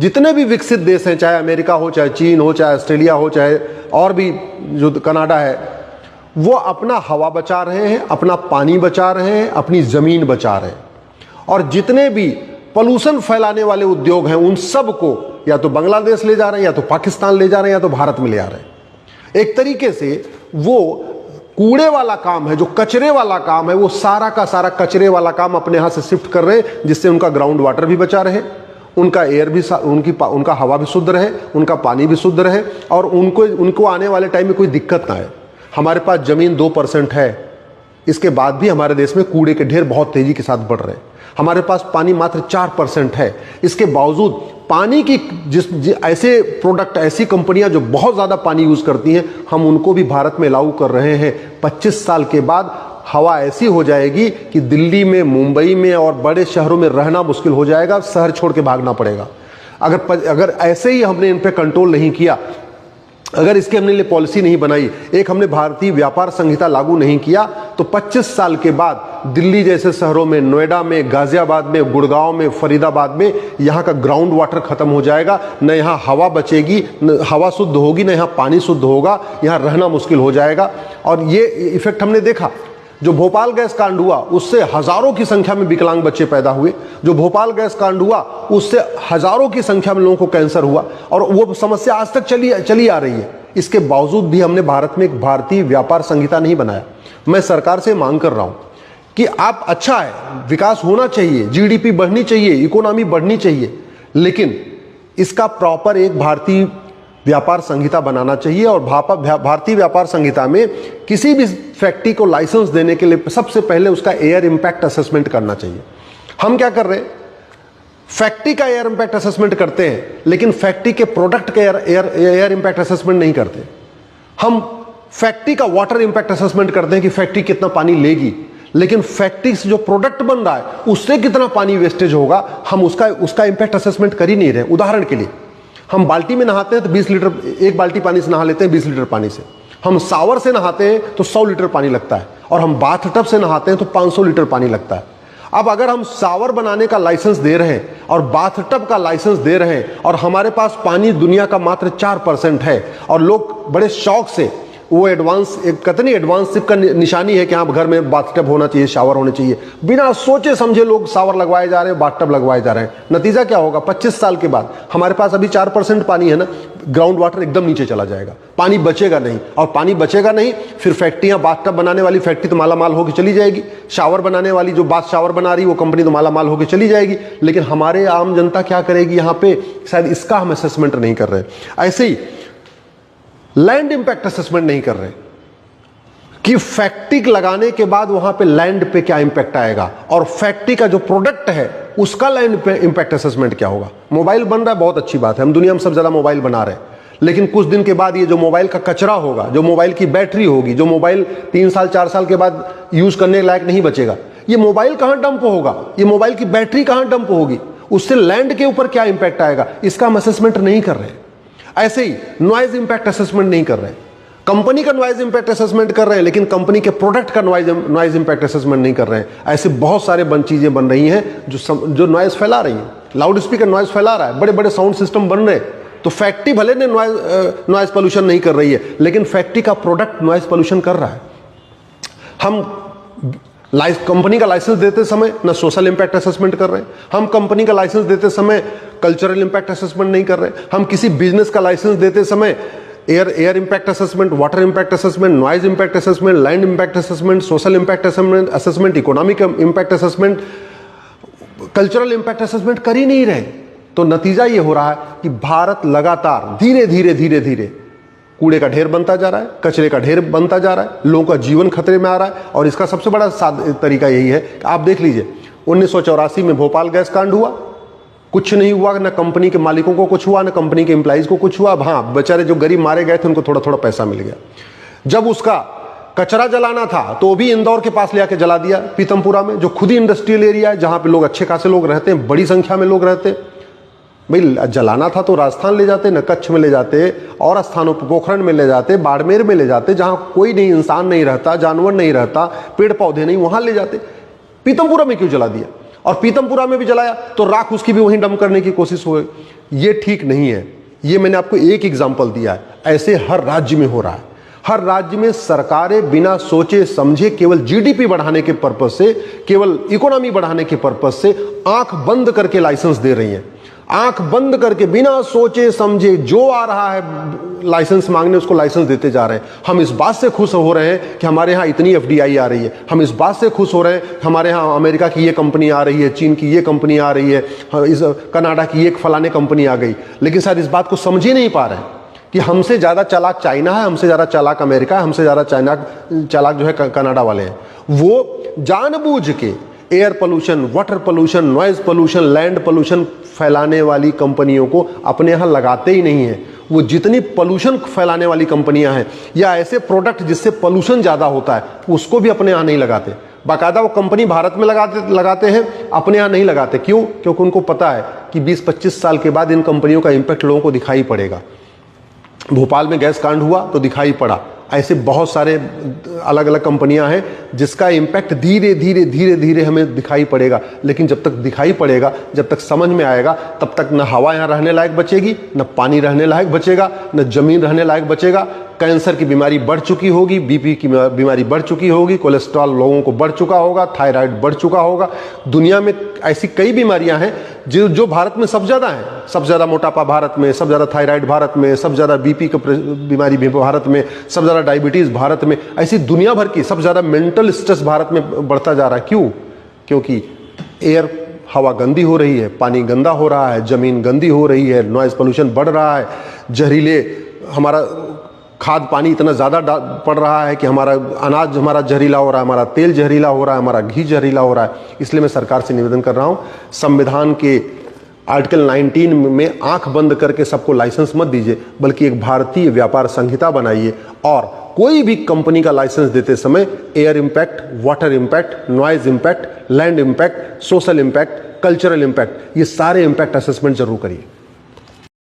जितने भी विकसित देश हैं, चाहे अमेरिका हो, चाहे चीन हो, चाहे ऑस्ट्रेलिया हो, चाहे और भी जो कनाडा है, वो अपना हवा बचा रहे हैं, अपना पानी बचा रहे हैं, अपनी ज़मीन बचा रहे हैं। और जितने भी पोल्यूशन फैलाने वाले उद्योग हैं उन सब को या तो बांग्लादेश ले जा रहे हैं, या तो पाकिस्तान ले जा रहे हैं, या तो भारत में ले आ रहे हैं। एक तरीके से वो कूड़े वाला काम है, जो कचरे वाला काम है, वो सारा का सारा कचरे वाला काम अपने यहाँ से शिफ्ट कर रहे हैं, जिससे उनका ग्राउंड वाटर भी बचा रहे, उनका एयर भी, उनका हवा भी शुद्ध रहे, उनका पानी भी शुद्ध रहे, और उनको आने वाले टाइम में कोई दिक्कत ना आए। हमारे पास ज़मीन 2% है, इसके बाद भी हमारे देश में कूड़े के ढेर बहुत तेज़ी के साथ बढ़ रहे हैं। हमारे पास पानी मात्र 4% है, इसके बावजूद पानी की ऐसे प्रोडक्ट, ऐसी कंपनियां जो बहुत ज़्यादा पानी यूज़ करती हैं, हम उनको भी भारत में लागू कर रहे हैं। 25 साल के बाद हवा ऐसी हो जाएगी कि दिल्ली में, मुंबई में और बड़े शहरों में रहना मुश्किल हो जाएगा, शहर छोड़ के भागना पड़ेगा। अगर ऐसे ही हमने इन पे कंट्रोल नहीं किया, अगर इसके हमने लिए पॉलिसी नहीं बनाई, एक हमने भारतीय व्यापार संहिता लागू नहीं किया, तो 25 साल के बाद दिल्ली जैसे शहरों में, नोएडा में, गाजियाबाद में, गुड़गांव में, फरीदाबाद में यहाँ का ग्राउंड वाटर खत्म हो जाएगा। न यहाँ हवा बचेगी, न हवा शुद्ध होगी, न यहाँ पानी शुद्ध होगा, यहाँ रहना मुश्किल हो जाएगा। और ये इफेक्ट हमने देखा। जो भोपाल गैस कांड हुआ उससे हजारों की संख्या में विकलांग बच्चे पैदा हुए। जो भोपाल गैस कांड हुआ उससे हजारों की संख्या में लोगों को कैंसर हुआ, और वो समस्या आज तक चली आ रही है। इसके बावजूद भी हमने भारत में एक भारतीय व्यापार संहिता नहीं बनाया। मैं सरकार से मांग कर रहा हूं कि आप, अच्छा है, विकास होना चाहिए, जीडीपी बढ़नी चाहिए, इकोनॉमी बढ़नी चाहिए, लेकिन इसका प्रॉपर एक भारतीय व्यापार संहिता बनाना चाहिए। और भारतीय व्यापार संहिता में किसी भी फैक्ट्री को लाइसेंस देने के लिए सबसे पहले उसका एयर इंपैक्ट असेसमेंट करना चाहिए। हम क्या कर रहे हैं, फैक्ट्री का एयर इंपैक्ट असेसमेंट करते हैं, लेकिन फैक्ट्री के प्रोडक्ट का एयर इंपैक्ट असेसमेंट नहीं करते। हम फैक्ट्री का वाटर इंपैक्ट असेसमेंट करते हैं कि फैक्ट्री कितना पानी लेगी, लेकिन फैक्ट्री से जो प्रोडक्ट बन रहा है उससे कितना पानी वेस्टेज होगा, हम उसका इंपैक्ट असेसमेंट कर ही नहीं रहे। उदाहरण के लिए, हम बाल्टी में नहाते हैं तो 20 लीटर, एक बाल्टी पानी से नहा लेते हैं 20 लीटर पानी से। हम शावर से नहाते हैं तो 100 लीटर पानी लगता है, और हम बाथ टब से नहाते हैं तो 500 लीटर पानी लगता है। अब अगर हम शावर बनाने का लाइसेंस दे रहे हैं और बाथ टब का लाइसेंस दे रहे हैं, और हमारे पास पानी दुनिया का मात्र 4% है, और लोग बड़े शौक से वो कितनी एडवांसशिप का निशानी है कि हाँ घर में बाथटब होना चाहिए, शावर होने चाहिए, बिना सोचे समझे लोग शावर लगवाए जा रहे हैं, बाथटब लगवाए जा रहे हैं। नतीजा क्या होगा, 25 साल के बाद हमारे पास अभी 4% पानी है ना, ग्राउंड वाटर एकदम नीचे चला जाएगा, पानी बचेगा नहीं। और पानी बचेगा नहीं, फिर फैक्ट्रियां, बाथटब बनाने वाली फैक्ट्री तो मालामाल होकर चली जाएगी, शावर बनाने वाली जो बाथ शावर बना रही वो कंपनी तो मालामाल होकर चली जाएगी। लेकिन हमारे आम जनता क्या करेगी यहाँ पे, शायद इसका हम असेसमेंट नहीं कर रहे। ऐसे ही लैंड इंपैक्ट असेसमेंट नहीं कर रहे कि फैक्ट्री लगाने के बाद वहां पे लैंड पे क्या इंपैक्ट आएगा, और फैक्ट्री का जो प्रोडक्ट है उसका लैंड पे इंपैक्ट असेसमेंट क्या होगा। मोबाइल बन रहा है, बहुत अच्छी बात है, हम दुनिया में सब ज्यादा मोबाइल बना रहे हैं, लेकिन कुछ दिन के बाद ये जो मोबाइल का कचरा होगा, जो मोबाइल की बैटरी होगी, जो मोबाइल 3 साल 4 साल के बाद यूज करने लायक नहीं बचेगा, ये मोबाइल कहां डंप होगा, ये मोबाइल की बैटरी कहां डंप होगी, उससे लैंड के ऊपर क्या इंपैक्ट आएगा, इसका हम असेसमेंट नहीं कर रहे। ऐसे ही नॉइज इंपैक्ट असेसमेंट नहीं कर रहे, कंपनी का नॉइज इंपैक्ट असेसमेंट कर रहे हैं, लेकिन कंपनी के प्रोडक्ट का नॉइज इंपैक्ट असेसमेंट नहीं कर रहे हैं। ऐसे बहुत सारे चीजें बन रही हैं जो नॉइज फैला रही हैं। लाउड स्पीकर नॉइज फैला रहा है, बड़े बड़े साउंड सिस्टम बन रहे हैं, तो फैक्ट्री भले ने नॉइज पोल्यूशन नहीं कर रही है, लेकिन फैक्ट्री का प्रोडक्ट नॉइज पोल्यूशन कर रहा है। हम कंपनी का लाइसेंस देते समय ना सोशल इंपैक्ट असेसमेंट कर रहे हैं, हम कंपनी का लाइसेंस देते समय कल्चरल इंपैक्ट असेसमेंट नहीं कर रहे हैं, हम किसी बिजनेस का लाइसेंस देते समय air impact assessment, water impact assessment, noise impact assessment, land impact assessment, social impact assessment, economic impact assessment, cultural impact assessment कर ही नहीं रहे। तो नतीजा ये हो रहा है कि भारत लगातार धीरे धीरे कूड़े का ढेर बनता जा रहा है, कचरे का ढेर बनता जा रहा है, लोगों का जीवन खतरे में आ रहा है। और इसका सबसे बड़ा तरीका यही है कि आप देख लीजिए, 1984 में भोपाल गैस कांड हुआ, कुछ नहीं हुआ, ना कंपनी के मालिकों को कुछ हुआ, ना कंपनी के एम्प्लॉइज को कुछ हुआ। हाँ, बेचारे जो गरीब मारे गए थे उनको थोड़ा थोड़ा पैसा मिल गया। जब उसका कचरा जलाना था तो वो भी इंदौर के पास ले आके जला दिया, पीतमपुरा में, जो खुद ही इंडस्ट्रियल एरिया है, जहां पे लोग अच्छे खासे लोग रहते हैं, बड़ी संख्या में लोग रहते हैं। भाई जलाना था तो राजस्थान ले जाते, न कच्छ में ले जाते, और स्थानों पर पोखरण में ले जाते, बाड़मेर में ले जाते, जहां कोई नहीं, इंसान नहीं रहता, जानवर नहीं रहता, पेड़ पौधे नहीं, वहां ले जाते। पीतमपुरा में क्यों जला दिया? और पीतमपुरा में भी जलाया तो राख उसकी भी वहीं डंप करने की कोशिश हो गई। ये ठीक नहीं है। ये मैंने आपको एक एग्जाम्पल दिया है, ऐसे हर राज्य में हो रहा है। हर राज्य में सरकारें बिना सोचे समझे केवल जीडीपी बढ़ाने के पर्पज से, केवल इकोनॉमी बढ़ाने के पर्पज से आंख बंद करके लाइसेंस दे रही हैं। आंख बंद करके बिना सोचे समझे जो आ रहा है लाइसेंस मांगने उसको लाइसेंस देते जा रहे हैं। हम इस बात से खुश हो रहे हैं कि हमारे यहाँ इतनी एफडीआई आ रही है, हम इस बात से खुश हो रहे हैं कि हमारे यहाँ अमेरिका की ये कंपनी आ रही है, चीन की ये कंपनी आ रही है, इस कनाडा की एक फलाने कंपनी आ गई। लेकिन शायद इस बात को समझ ही नहीं पा रहे हैं कि हमसे ज़्यादा चालाक चाइना है, हमसे ज़्यादा चालाक अमेरिका है, हमसे ज़्यादा चालाक जो है कनाडा वाले हैं। वो जानबूझ के air pollution, water pollution, noise pollution, land pollution फैलाने वाली कंपनियों को अपने यहाँ लगाते ही नहीं है। वो जितनी पोल्यूशन फैलाने वाली कंपनियां हैं या ऐसे प्रोडक्ट जिससे पोल्यूशन ज़्यादा होता है उसको भी अपने यहाँ नहीं लगाते। बाकायदा वो कंपनी भारत में लगाते हैं, अपने यहाँ नहीं लगाते। क्यों? क्योंकि उनको पता है कि 20-25 साल के बाद इन कंपनियों का इंपैक्ट लोगों को दिखाई पड़ेगा। भोपाल में गैस कांड हुआ तो दिखाई पड़ा। ऐसे बहुत सारे अलग अलग कंपनियां हैं जिसका इम्पैक्ट धीरे धीरे धीरे धीरे हमें दिखाई पड़ेगा। लेकिन जब तक दिखाई पड़ेगा, जब तक समझ में आएगा, तब तक न हवा यहाँ रहने लायक बचेगी, न पानी रहने लायक बचेगा, न जमीन रहने लायक बचेगा। कैंसर की बीमारी बढ़ चुकी होगी, बीपी की बीमारी बढ़ चुकी होगी, कोलेस्ट्रॉल लोगों को बढ़ चुका होगा, थायराइड बढ़ चुका होगा। दुनिया में ऐसी कई बीमारियां हैं जो भारत में सबसे ज़्यादा हैं। सबसे ज़्यादा मोटापा भारत में, सबसे ज़्यादा थायराइड भारत में, सबसे ज़्यादा बीपी की बीमारी भी भारत में, सबसे ज़्यादा डायबिटीज़ भारत में। ऐसी दुनिया भर की सबसे ज़्यादा मेंटल स्ट्रेस भारत में बढ़ता जा रहा है। क्यों? क्योंकि एयर, हवा गंदी हो रही है, पानी गंदा हो रहा है, ज़मीन गंदी हो रही है, नॉइज़ पोल्यूशन बढ़ रहा है, जहरीले हमारा खाद पानी इतना ज़्यादा पड़ रहा है कि हमारा अनाज हमारा जहरीला हो रहा है, हमारा तेल जहरीला हो रहा है, हमारा घी जहरीला हो रहा है। इसलिए मैं सरकार से निवेदन कर रहा हूँ, संविधान के आर्टिकल 19 में आंख बंद करके सबको लाइसेंस मत दीजिए, बल्कि एक भारतीय व्यापार संहिता बनाइए और कोई भी कंपनी का लाइसेंस देते समय air impact, water impact, noise impact, land impact, social impact, cultural impact, ये सारे इम्पैक्ट असेसमेंट जरूर करिए।